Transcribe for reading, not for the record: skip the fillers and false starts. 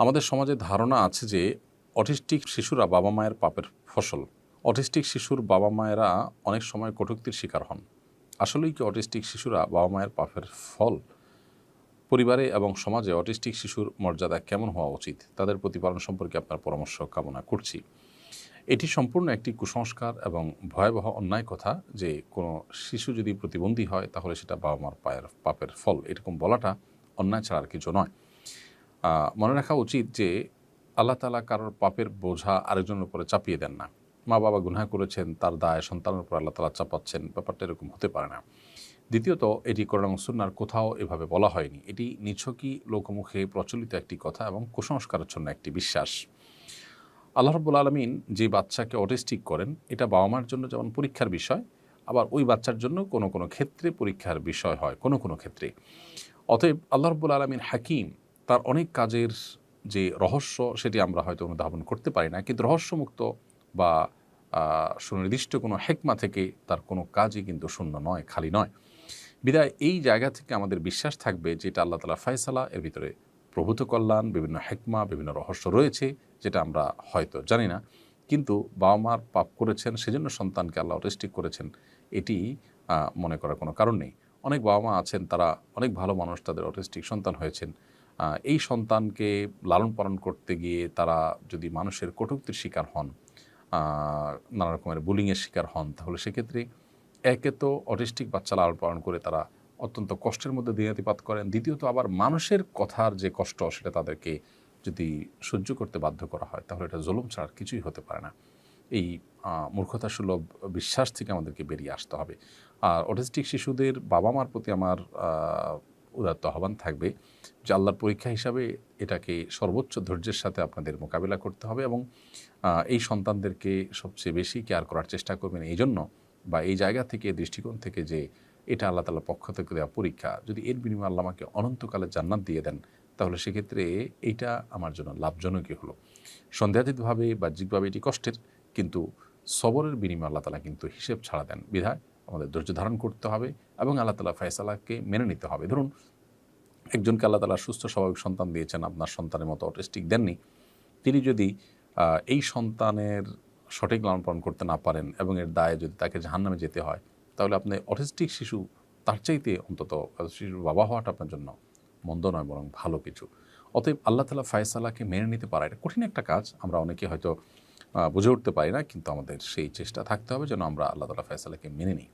আমাদের সমাজে ধারণা আছে যে অটিস্টিক শিশুরা বাবা মায়ের পাপের ফসল। অটিস্টিক শিশুর বাবা মায়েরা অনেক সময় কটূক্তির শিকার হন। আসলেই কি অটিস্টিক শিশুরা বাবা মায়ের পাপের ফল? পরিবারে এবং সমাজে অটিস্টিক শিশুর মর্যাদা কেমন হওয়া উচিত? তাদের প্রতিপালন সম্পর্কে আপনার পরামর্শ কামনা করছি। এটি সম্পূর্ণ একটি কুসংস্কার এবং ভয়াবহ অন্যায় কথা যে কোনো শিশু যদি প্রতিবন্ধী হয় তাহলে সেটা বাবা মার পাপের ফল, এরকম বলাটা অন্যায় ছাড়া আর কিছু নয়। মনে রাখা উচিত যে আল্লাহ তাআলা কারোর পাপের বোঝা আরেকজনের উপরে চাপিয়ে দেন না। মা বাবা গুনাহ করেছেন, তার দায় সন্তানের উপর আল্লাহ তাআলা চাপাচ্ছেন, ব্যাপারটা এরকম হতে পারে না। দ্বিতীয়ত, এটি কোরআন এবং সুন্নাহর কোথাও এভাবে বলা হয়নি। এটি নিছকই লোকমুখে প্রচলিত একটি কথা এবং কুসংস্কারাচ্ছন্ন একটি বিশ্বাস। আল্লাহ রাব্বুল আলামিন যে বাচ্চাকে অটিস্টিক করেন, এটা বাবা মার জন্য যেমন পরীক্ষার বিষয়, আবার ওই বাচ্চার জন্য কোনো কোনো ক্ষেত্রে পরীক্ষার বিষয় হয় কোনো কোনো ক্ষেত্রে। অতএব আল্লাহ রাব্বুল আলামিন হাকীম, তার অনেক কাজের যে রহস্য সেটি আমরা হয়তো অনুধাবন করতে পারি না, কিন্তু রহস্যমুক্ত বা সুনির্দিষ্ট কোনো হেকমা থেকে তার কোনো কাজই কিন্তু শূন্য নয়, খালি নয়। বিধায় এই জায়গা থেকে আমাদের বিশ্বাস থাকবে যে এটা আল্লাহ তাআলার ফায়সালা, এর ভিতরে প্রভূত কল্যাণ, বিভিন্ন হেকমা, বিভিন্ন রহস্য রয়েছে যেটা আমরা হয়তো জানি না। কিন্তু বাবা মার পাপ করেছেন সেজন্য সন্তানকে আল্লাহ অটিস্টিক করেছেন, এটি মনে করার কোনো কারণ নেই। অনেক বাবা মা আছেন, তারা অনেক ভালো মানুষ, তাদের অটিস্টিক সন্তান হয়েছেন। এই সন্তানকে লালন পালন করতে গিয়ে তারা যদি মানুষের কটূক্তির শিকার হন, নানা রকমের বুলিংয়ের শিকার হন, তাহলে সেক্ষেত্রে একে তো অটিস্টিক বাচ্চা লালন পালন করে তারা অত্যন্ত কষ্টের মধ্যে দিনাতিপাত করেন। দ্বিতীয়ত আবার মানুষের কথার যে কষ্ট সেটা তাদেরকে যদি সহ্য করতে বাধ্য করা হয় তাহলে এটা জুলুম ছাড়া আর কিছুই হতে পারে না। এই মূর্খতাসুলভ বিশ্বাস থেকে আমাদেরকে বেরিয়ে আসতে হবে। আর অটিস্টিক শিশুদের বাবা মার প্রতি আমার উদাত্ত আহ্বান থাকবে যে আল্লাহর পরীক্ষা হিসাবে এটাকে সর্বোচ্চ ধৈর্যের সাথে আপনাদের মোকাবিলা করতে হবে এবং এই সন্তানদেরকে সবচেয়ে বেশি কেয়ার করার চেষ্টা করবেন এই জন্য, বা এই জায়গা থেকে, দৃষ্টিকোণ থেকে যে এটা আল্লাহ তাআলার পক্ষ থেকে দেওয়া পরীক্ষা, যদি এর বিনিময়ে আল্লাহ আমাকে অনন্তকালে জান্নাত দিয়ে দেন তাহলে সেক্ষেত্রে এইটা আমার জন্য লাভজনকই হলো। সন্দেহাতীতভাবে বাহ্যিকভাবে এটি কষ্টের, কিন্তু সবরের বিনিময়ে আল্লাহ তাআলা কিন্তু হিসেব ছাড়া দেন। বিধায় আমাদের ধৈর্য ধারণ করতে হবে এবং আল্লাহ তাআলার ফয়সালাকে মেনে নিতে হবে। ধরুন, একজনকে আল্লাহ তাআলা সুস্থ স্বাভাবিক সন্তান দিয়েছেন, আপনার সন্তানের মতো অটিস্টিক দেননি। তিনি যদি এই সন্তানের সঠিক লালন-পালন করতে না পারেন এবং এর দায়ে যদি তাকে জাহান্নামে যেতে হয়, তাহলে আপনি অটিস্টিক শিশু তার চাইতে অন্তত শিশুর বাবা হওয়াটা আপনার জন্য মন্দ নয়, বরং ভালো কিছু। অতএব আল্লাহ তাআলা ফায়সালাকে মেনে নিতে পারা এটা কঠিন একটা কাজ। আমরা অনেকে হয়তো বুঝে উঠতে পারি না, কিন্তু আমাদের সেই চেষ্টা থাকতে হবে যেন আমরা আল্লাহ তাআলা ফায়সালাকে মেনে নিই।